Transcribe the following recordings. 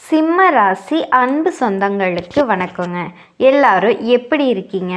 சிம்ம ராசி அன்பு சொந்தங்களுக்கு வணக்கங்க. எல்லாரும் எப்படி இருக்கீங்க?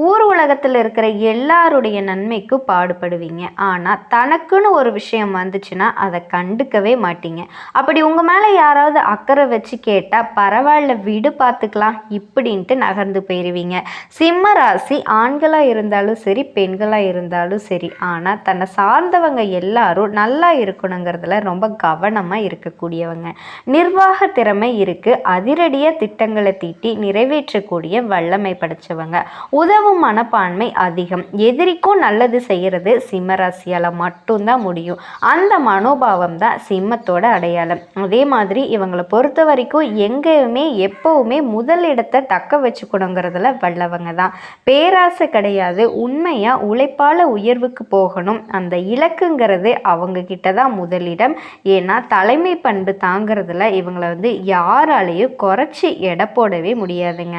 ஊர் உலகத்தில் இருக்கிற எல்லாருடைய நன்மைக்கும் பாடுபடுவீங்க. ஆனால் தனக்குன்னு ஒரு விஷயம் வந்துச்சுன்னா அதை கண்டுக்கவே மாட்டீங்க. அப்படி உங்கள் மேலே யாராவது அக்கறை வச்சு கேட்டால் பரவாயில்ல விடு பார்த்துக்கலாம் இப்படின்ட்டு நகர்ந்து போயிடுவீங்க. சிம்ம ராசி ஆண்களாக இருந்தாலும் சரி, பெண்களாக இருந்தாலும் சரி, ஆனால் தன்னை சார்ந்தவங்க எல்லாரும் நல்லா இருக்கணுங்கிறதுல ரொம்ப கவனமாக இருக்கக்கூடியவங்க. நிர்வாக திறமை இருக்கு. அதிரடியாக திட்டங்களை தீட்டி நிறைவேற்றக்கூடிய வல்லமை படைச்சவங்க. உதவும் மனப்பான்மை அதிகம். எதிரிக்கும் நல்லது செய்யறது சிம்மராசியால மட்டும்தான் முடியும். அந்த மனோபாவம் தான் சிம்மத்தோட அடையாளம். அதே மாதிரி இவங்களை பொறுத்த வரைக்கும் எங்கேயுமே எப்பவுமே முதல் இடத்தை தக்க வச்சுக்கணுங்கிறதுல வல்லவங்க தான். பேராசை கிடையாது. உண்மையா உழைப்பால உயர்வுக்கு போகணும். அந்த இலக்குங்கிறது அவங்க கிட்ட தான் முதலிடம். ஏன்னா தலைமை பண்பு தாங்கிறதுல இவங்களை யாராலையும் குறைச்சி எடை போடவே முடியாதுங்க.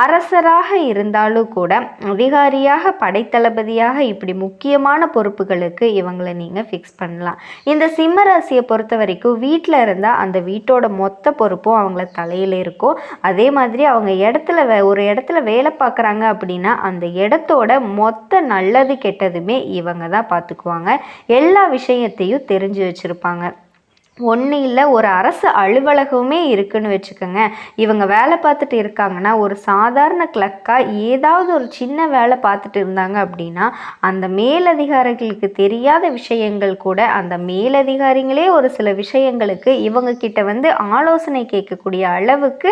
அரசராக இருந்தாலும் கூட அதிகாரியாக, படைத்தளபதியாக, இப்படி முக்கியமான பொறுப்புகளுக்கு இவங்களை நீங்கள் ஃபிக்ஸ் பண்ணலாம். இந்த சிம்ம ராசியை பொறுத்த வரைக்கும் வீட்டில் இருந்தால் அந்த வீட்டோட மொத்த பொறுப்பும் அவங்கள தலையில் இருக்கும். அதே மாதிரி அவங்க ஒரு இடத்துல வேலை பார்க்குறாங்க அப்படின்னா அந்த இடத்தோட மொத்த நல்லது கெட்டதுமே இவங்க தான் பார்த்துக்குவாங்க. எல்லா விஷயத்தையும் தெரிஞ்சு வச்சுருப்பாங்க. ஒன்று இல்லை, ஒரு அரசு அலுவலகமே இருக்குன்னு வச்சுக்கோங்க. இவங்க வேலை பார்த்துட்டு இருக்காங்கன்னா ஒரு சாதாரண கிளர்க்காக ஏதாவது ஒரு சின்ன வேலை பார்த்துட்டு இருந்தாங்க அப்படின்னா அந்த மேலதிகாரிகளுக்கு தெரியாத விஷயங்கள் கூட அந்த மேலதிகாரிகளே ஒரு சில விஷயங்களுக்கு இவங்க கிட்ட ஆலோசனை கேட்கக்கூடிய அளவுக்கு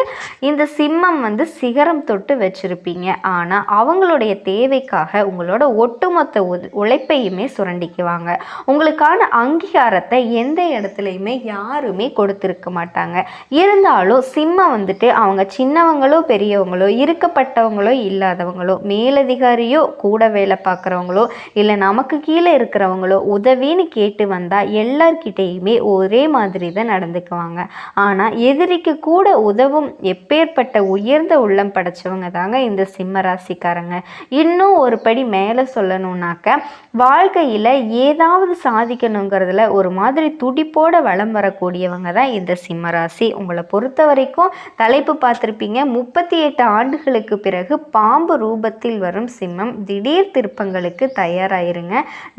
இந்த சிம்மம் சிகரம் தொட்டு வச்சிருப்பீங்க. ஆனால் அவங்களுடைய தேவைக்காக உங்களோட ஒட்டுமொத்த உழைப்பையுமே சுரண்டிக்குவாங்க. உங்களுக்கான அங்கீகாரத்தை எந்த இடத்துலையுமே யாருமே கொடுத்திருக்க மாட்டாங்க. இருந்தாலும் சிம்மம் அவங்க சின்னவங்களோ பெரியவங்களோ, இருக்கப்பட்டவங்களோ இல்லாதவங்களோ, மேலதிகாரியோ கூட வேலை பார்க்குறவங்களோ இல்லை நமக்கு கீழே இருக்கிறவங்களோ உதவின்னு கேட்டு வந்தால் எல்லார்கிட்டையுமே ஒரே மாதிரி தான் நடந்துக்குவாங்க. ஆனால் எதிரிக்கு கூட உதவும் எப்பேற்பட்ட உயர்ந்த உள்ளம் படைச்சவங்க தாங்க இந்த சிம்ம ராசிக்காரங்க. இன்னும் ஒரு படி மேலே சொல்லணும்னாக்க வாழ்க்கையில் ஏதாவது சாதிக்கணுங்கிறதுல ஒரு மாதிரி துடிப்போட வளம் வரக்கூடியவங்க தான் இந்த சிம்மராசி. உங்களை பொறுத்த வரைக்கும் தலைப்பு பார்த்துருப்பீங்க. 38 ஆண்டுகளுக்கு பிறகு பாம்பு ரூபத்தில் வரும் சிம்மம். திடீர் திருப்பங்களுக்கு தயாராயிருங்க.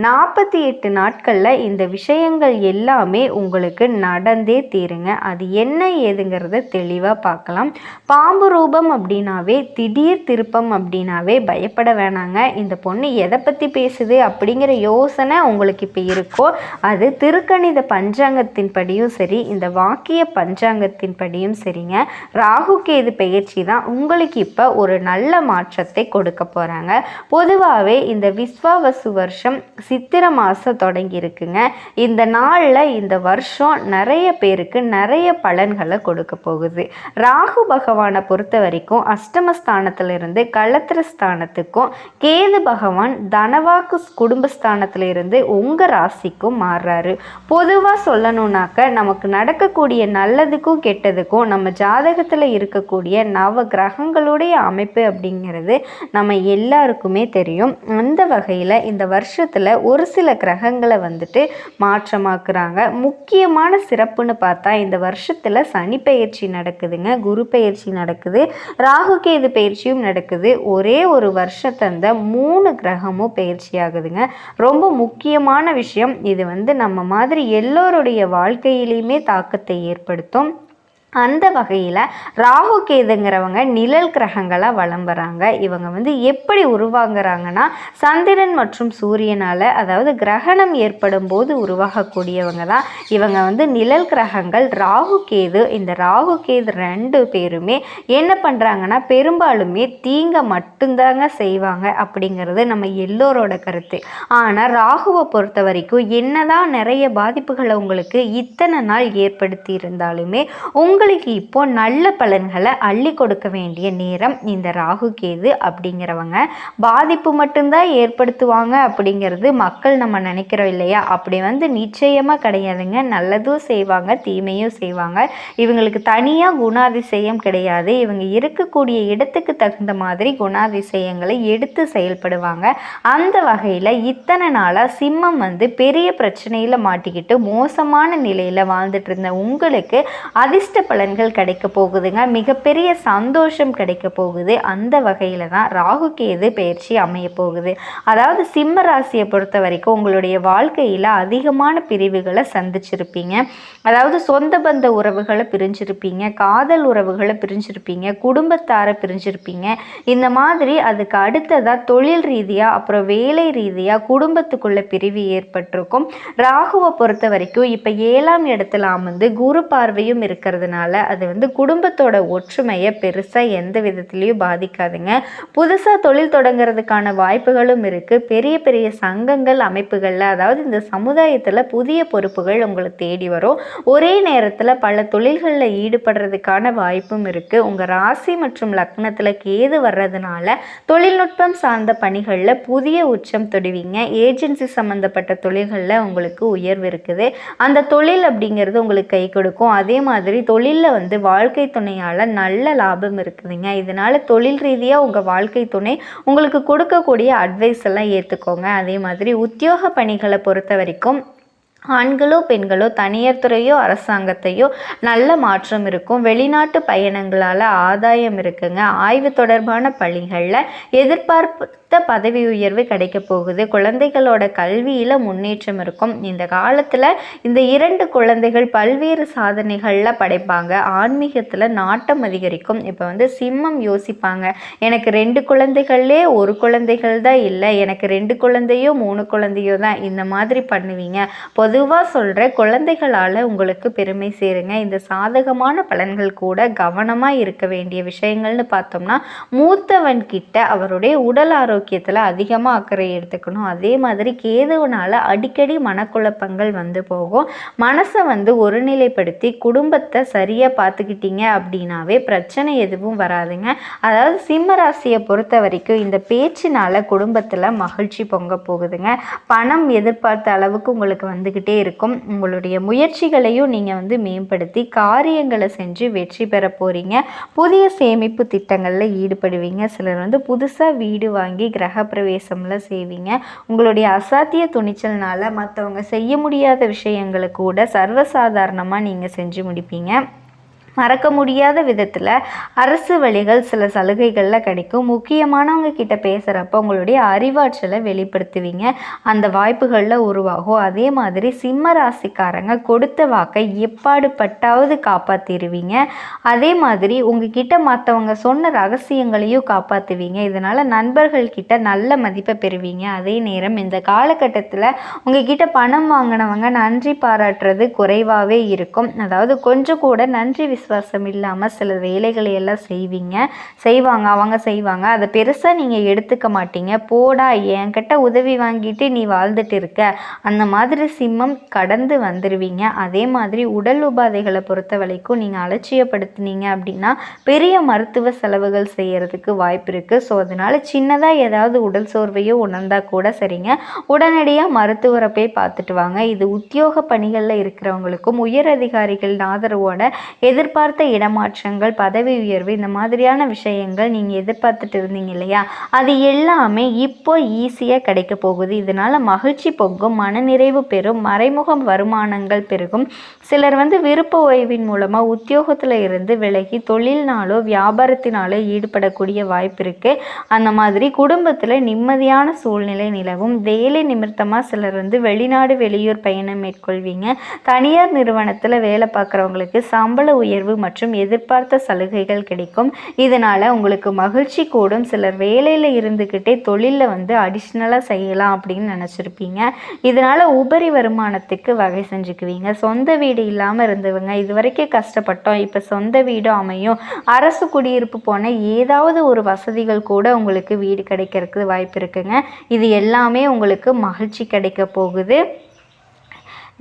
48 நாட்களில் இந்த விஷயங்கள் எல்லாமே உங்களுக்கு நடந்தே தீருங்க. அது என்ன ஏதுங்கிறத தெளிவாக பார்க்கலாம். பாம்பு ரூபம் அப்படின்னாவே, திடீர் திருப்பம் அப்படின்னாவே பயப்பட வேணாங்க. இந்த பொண்ணு எதை பற்றி பேசுது அப்படிங்கிற யோசனை உங்களுக்கு இப்போ இருக்கோ அது திருக்கணித பஞ்சாங்கத்தின் படியும் சரி, இந்த வாக்கிய பஞ்சாங்கத்தின் படியும் சரிங்க. ராகு கேது பெயர்ச்சி தான் உங்களுக்கு இப்போ ஒரு நல்ல மாற்றத்தை கொடுக்க போகிறாங்க. பொதுவாகவே இந்த விஸ்வாவசு வருஷம் சித்திரை மாதம் தொடங்கி இருக்குங்க. இந்த நாளில் இந்த வருஷம் நிறைய பேருக்கு நிறைய பலன்களை கொடுக்க போகுது. ராகு பகவானை பொறுத்த வரைக்கும் அஷ்டமஸ்தானத்திலிருந்து களத்திரஸ்தானத்துக்கும், கேது பகவான் தனவாக்கு குடும்பஸ்தானத்திலிருந்து உங்கள் ராசிக்கும் மாறுறாரு. பொதுவாக சொல்லணும்னாக்க நமக்கு நடக்கக்கூடிய நல்லதுக்கும் கெட்டதுக்கும் நம்ம ஜாதகத்தில் இருக்கக்கூடிய நவ கிரகங்களுடைய அமைப்பு அப்படிங்கிறது நம்ம எல்லாருக்குமே தெரியும். அந்த வகையில் இந்த வருஷத்தில் ஒரு சில கிரகங்களை மாற்றமாக்குறாங்க. முக்கியமான சிறப்புன்னு பார்த்தா இந்த வருஷத்தில் சனி பெயர்ச்சி நடக்குதுங்க, குரு பெயர்ச்சி நடக்குது, ராகு கேது பெயர்ச்சியும் நடக்குது. ஒரே ஒரு வருஷத்தந்த 3 கிரகமும் பெயர்ச்சி ஆகுதுங்க. ரொம்ப முக்கியமான விஷயம் இது. நம்ம மாதிரி எல்லோருடைய வாழ்க்கையிலையுமே தாக்கத்தை ஏற்படுத்தும். அந்த வகையில் ராகு கேதுங்கிறவங்க நிழல் கிரகங்களாக வலம் வராங்க. இவங்க எப்படி உருவாங்குறாங்கன்னா சந்திரன் மற்றும் சூரியனால், அதாவது கிரகணம் ஏற்படும் போது உருவாகக்கூடியவங்க தான் இவங்க. நிழல் கிரகங்கள் ராகு கேது. இந்த ராகு கேது 2 பேருமே என்ன பண்ணுறாங்கன்னா பெரும்பாலுமே தீங்க மட்டும்தாங்க செய்வாங்க அப்படிங்கிறது நம்ம எல்லோரோட கருத்து. ஆனால் ராகுவை பொறுத்த வரைக்கும் என்னதான் நிறைய பாதிப்புகளை உங்களுக்கு இத்தனை நாள் ஏற்படுத்தி இருந்தாலுமே உங்களுக்கு இப்போ நல்ல பலன்களை அள்ளி கொடுக்க வேண்டிய நேரம் இந்த ராகு கேது அப்படிங்கிறவங்க. பாதிப்பு மட்டும்தான் ஏற்படுத்துவாங்க அப்படிங்கிறது மக்கள் நம்ம நினைக்கிறோம் இல்லையா? அப்படி நிச்சயமாக கிடையாதுங்க. நல்லதும் செய்வாங்க, தீமையும் செய்வாங்க. இவங்களுக்கு தனியாக குணாதிசயம் கிடையாது. இவங்க இருக்கக்கூடிய இடத்துக்கு தகுந்த மாதிரி குணாதிசயங்களை எடுத்து செயல்படுவாங்க. அந்த வகையில் இத்தனை நாளாக சிம்மம் பெரிய பிரச்சனையில் மாட்டிக்கிட்டு மோசமான நிலையில் வாழ்ந்துட்டு இருந்த உங்களுக்கு அதிர்ஷ்ட பலன்கள் கிடைக்க போகுதுங்க. மிகப்பெரிய சந்தோஷம் கிடைக்க போகுது. அந்த வகையில் தான் ராகு கேது பயிற்சி அமைய போகுது. அதாவது சிம்ம ராசியை பொறுத்த வரைக்கும் உங்களுடைய வாழ்க்கையில் அதிகமான பிரிவுகளை சந்திச்சிருப்பீங்க. அதாவது சொந்த பந்த உறவுகளை பிரிஞ்சிருப்பீங்க, காதல் உறவுகளை பிரிஞ்சிருப்பீங்க, குடும்பத்தாரை பிரிஞ்சிருப்பீங்க. இந்த மாதிரி அதுக்கு அடுத்ததாக தொழில் ரீதியாக, அப்புறம் வேலை ரீதியாக குடும்பத்துக்குள்ள பிரிவு ஏற்பட்டிருக்கும். ராகுவை பொறுத்த வரைக்கும் இப்போ 7ஆம் இடத்துல அமர்ந்து குரு பார்வையும் இருக்கிறதுனால அது குடும்பத்தோட ஒற்றுமையை பெருசாக எந்த விதத்துலையும் பாதிக்காதுங்க. புதுசாக தொழில் தொடங்குறதுக்கான வாய்ப்புகளும் இருக்குது. பெரிய பெரிய சங்கங்கள் அமைப்புகளில், அதாவது இந்த சமுதாயத்தில் புதிய பொறுப்புகள் உங்களை தேடி வரும். ஒரே நேரத்தில் பல தொழில்களில் ஈடுபடுறதுக்கான வாய்ப்பும் இருக்குது. உங்கள் ராசி மற்றும் லக்னத்தில் கேது வர்றதுனால தொழில்நுட்பம் சார்ந்த பணிகளில் புதிய உச்சம் தொடுவீங்க. ஏஜென்சி சம்மந்தப்பட்ட தொழில்களில் உங்களுக்கு உயர்வு இருக்குது. அந்த தொழில் அப்படிங்கிறது உங்களுக்கு கை கொடுக்கும். அதே மாதிரி தொழிலில் வாழ்க்கை துணையால் நல்ல லாபம் இருக்குதுங்க. இதனால் தொழில் ரீதியாக உங்கள் வாழ்க்கை துணை உங்களுக்கு கொடுக்கக்கூடிய அட்வைஸ் எல்லாம் ஏற்றுக்கோங்க. அதே மாதிரி உத்தியோக பணிகளை பொறுத்த வரைக்கும் ஆண்களோ பெண்களோ தனியார் துறையோ அரசாங்கத்தையோ நல்ல மாற்றம் இருக்கும். வெளிநாட்டு பயணங்களால் ஆதாயம் இருக்குங்க. ஆய்வு தொடர்பான பணிகளில் எதிர்பார்த்த பதவி உயர்வு கிடைக்க போகுது. குழந்தைகளோட கல்வியில் முன்னேற்றம் இருக்கும். இந்த காலத்தில் இந்த 2 குழந்தைகள் பல்வேறு சாதனைகளில் படைப்பாங்க. ஆன்மீகத்தில் நாட்டம் அதிகரிக்கும். இப்போ சிம்மம் யோசிப்பாங்க, எனக்கு 2 குழந்தைகள்லே 1 குழந்தைகள் தான் இல்லை, எனக்கு 2 குழந்தையோ 3 குழந்தையோ தான், இந்த மாதிரி பண்ணுவீங்க. பொதுவாக சொல்கிற குழந்தைகளால் உங்களுக்கு பெருமை சேருங்க. இந்த சாதகமான பலன்கள் கூட கவனமாக இருக்க வேண்டிய விஷயங்கள்னு பார்த்தோம்னா, மூத்தவன் கிட்ட அவருடைய உடல் ஆரோக்கியத்தில் அதிகமாக அக்கறை எடுத்துக்கணும். அதே மாதிரி கேதுவனால் அடிக்கடி மனக்குழப்பங்கள் போகும். மனசை ஒருநிலைப்படுத்தி குடும்பத்தை சரியாக பார்த்துக்கிட்டீங்க அப்படின்னாவே பிரச்சனை எதுவும் வராதுங்க. அதாவது சிம்ம ராசியை பொறுத்த வரைக்கும் இந்த பேச்சினால் குடும்பத்தில் மகிழ்ச்சி பொங்க போகுதுங்க. பணம் எதிர்பார்த்த அளவுக்கு உங்களுக்கு வந்துக்கிட்டே இருக்கும். உங்களுடைய முயற்சிகளையும் நீங்கள் மேம்படுத்தி காரியங்களை செஞ்சு வெற்றி பெற போகிறீங்க. புதிய சேமிப்பு திட்டங்களில் ஈடுபடுவீங்க. சிலர் புதுசாக வீடு வாங்கி கிரக பிரவேசம்லாம் செய்வீங்க. உங்களுடைய அசாத்திய துணிச்சல்னால மற்றவங்க செய்ய முடியாத விஷயங்களை கூட சர்வசாதாரணமாக நீங்கள் செஞ்சு முடிப்பீங்க. மறக்க முடியாத விதத்தில் அரசு வழிகள் சில சலுகைகளில் கிடைக்கும். முக்கியமானவங்க கிட்ட பேசுகிறப்ப உங்களுடைய அறிவாற்றலை வெளிப்படுத்துவீங்க. அந்த வாய்ப்புகளில் உருவாகும். அதே மாதிரி சிம்ம ராசிக்காரங்க கொடுத்த வாக்கை எப்பாடுபட்டாவது காப்பாற்றிடுவீங்க. அதே மாதிரி உங்ககிட்ட மற்றவங்க சொன்ன ரகசியங்களையும் காப்பாற்றுவீங்க. இதனால் நண்பர்கள்கிட்ட நல்ல மதிப்பை பெறுவீங்க. அதே நேரம் இந்த காலகட்டத்தில் உங்ககிட்ட பணம் வாங்கினவங்க நன்றி பாராட்டுறது குறைவாகவே இருக்கும். அதாவது கொஞ்சம் கூட நன்றி விசுவாசம் இல்லாமல் சில வேலைகளை எல்லாம் அவங்க செய்வாங்க. அதை பெருசாக நீங்கள் எடுத்துக்க மாட்டீங்க. போடா, என்கிட்ட உதவி வாங்கிட்டு நீ வாழ்ந்துட்டு இருக்க, அந்த மாதிரி சிம்மம் கடந்து வந்துடுவீங்க. அதே மாதிரி உடல் உபாதைகளை பொறுத்த வரைக்கும் நீங்கள் அலட்சியப்படுத்தினீங்க அப்படின்னா பெரிய மருத்துவ செலவுகள் செய்யறதுக்கு வாய்ப்பு இருக்குது. ஸோ அதனால் சின்னதாக ஏதாவது உடல் சோர்வையோ உணர்ந்தா கூட சரிங்க, உடனடியாக மருத்துவரை போய் பார்த்துட்டு வாங்க. இது உத்தியோக பணிகளில் இருக்கிறவங்களுக்கும் உயர் அதிகாரிகள் ஆதரவோட எதிர்பார்த்த இடமாற்றங்கள், பதவி உயர்வு, இந்த மாதிரியான விஷயங்கள் நீங்கள் எதிர்பார்த்துட்டு இருந்தீங்க இல்லையா, அது எல்லாமே இப்போ ஈஸியாக கிடைக்க போகுது. இதனால் மகிழ்ச்சி பொங்கும், மனநிறைவு பெறும், மறைமுக வருமானங்கள் பெருகும். சிலர் விருப்ப ஓய்வின் மூலமாக உத்தியோகத்தில் இருந்து விலகி தொழில்னாலோ வியாபாரத்தினாலோ ஈடுபடக்கூடிய வாய்ப்பு இருக்குது. அந்த மாதிரி குடும்பத்தில் நிம்மதியான சூழ்நிலை நிலவும். வேலை நிமித்தமாக சிலர் வெளிநாடு வெளியூர் பயணம் மேற்கொள்வீங்க. தனியார் நிறுவனத்தில் வேலை பார்க்குறவங்களுக்கு சம்பள உயர்வு மற்றும் எதிர்பார்த்த சலுகைகள் கிடைக்கும். இதனால் உங்களுக்கு மகிழ்ச்சி கூடும். சிலர் வேலையில் இருந்துக்கிட்டே தொழிலில் அடிஷ்னலாக செய்யலாம் அப்படின்னு நினச்சிருப்பீங்க. இதனால் உபரி வருமானத்துக்கு வகை செஞ்சுக்குவீங்க. சொந்த வீடு இல்லாமல் இருந்தவங்க இது வரைக்கும் கஷ்டப்பட்டோம், இப்போ சொந்த வீடும் அமையும். அரசு குடியிருப்பு போன ஏதாவது ஒரு வசதிகள் கூட உங்களுக்கு வீடு கிடைக்கிறதுக்கு வாய்ப்பு இருக்குங்க. இது எல்லாமே உங்களுக்கு மகிழ்ச்சி கிடைக்க போகுது.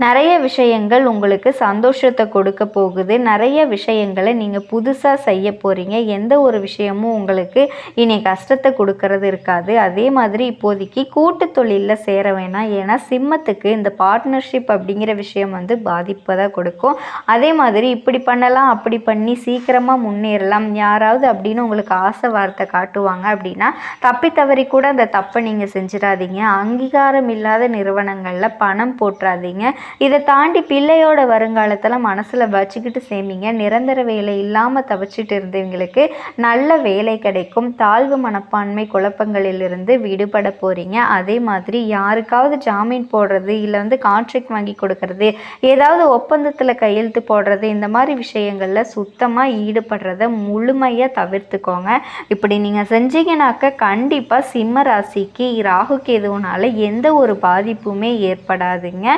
நிறைய விஷயங்கள் உங்களுக்கு சந்தோஷத்தை கொடுக்க போகுது. நிறைய விஷயங்களை நீங்கள் புதுசாக செய்ய போகிறீங்க. எந்த ஒரு விஷயமும் உங்களுக்கு இனி கஷ்டத்தை கொடுக்கறது இருக்காது. அதே மாதிரி இப்போதைக்கு கூட்டு தொழிலில் சேர வேணாம். ஏன்னா சிம்மத்துக்கு இந்த பார்ட்னர்ஷிப் அப்படிங்கிற விஷயம் பாதிப்பை தான் கொடுக்கும். அதே மாதிரி இப்படி பண்ணலாம், அப்படி பண்ணி சீக்கிரமாக முன்னேறலாம் யாராவது அப்படின்னு உங்களுக்கு ஆசை வார்த்தை காட்டுவாங்க அப்படின்னா தப்பி தவறி கூட அந்த தப்பை நீங்கள் செஞ்சிடாதீங்க. அங்கீகாரம் இல்லாத நிறுவனங்களில் பணம் போட்டுறாதீங்க. இதை தாண்டி பிள்ளையோட வருங்காலத்தில் மனசில் வச்சுக்கிட்டு சேமிங்க. நிரந்தர வேலை இல்லாமல் தவிச்சிட்டு இருந்தவங்களுக்கு நல்ல வேலை கிடைக்கும். தாழ்வு மனப்பான்மை குழப்பங்களிலிருந்து விடுபட போகிறீங்க. அதே மாதிரி யாருக்காவது ஜாமீன் போடுறது, இல்லை கான்ட்ராக்ட் வாங்கி கொடுக்கறது, ஏதாவது ஒப்பந்தத்தில் கையெழுத்து போடுறது, இந்த மாதிரி விஷயங்களில் சுத்தமாக ஈடுபடுறத முழுமையாக தவிர்த்துக்கோங்க. இப்படி நீங்கள் செஞ்சீங்கன்னாக்க கண்டிப்பாக சிம்ம ராசிக்கு ராகு கேதுவுனால எந்த ஒரு பாதிப்புமே ஏற்படாதுங்க.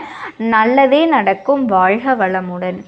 நல்லதே நடக்கும். வாழ்க வளமுடன்.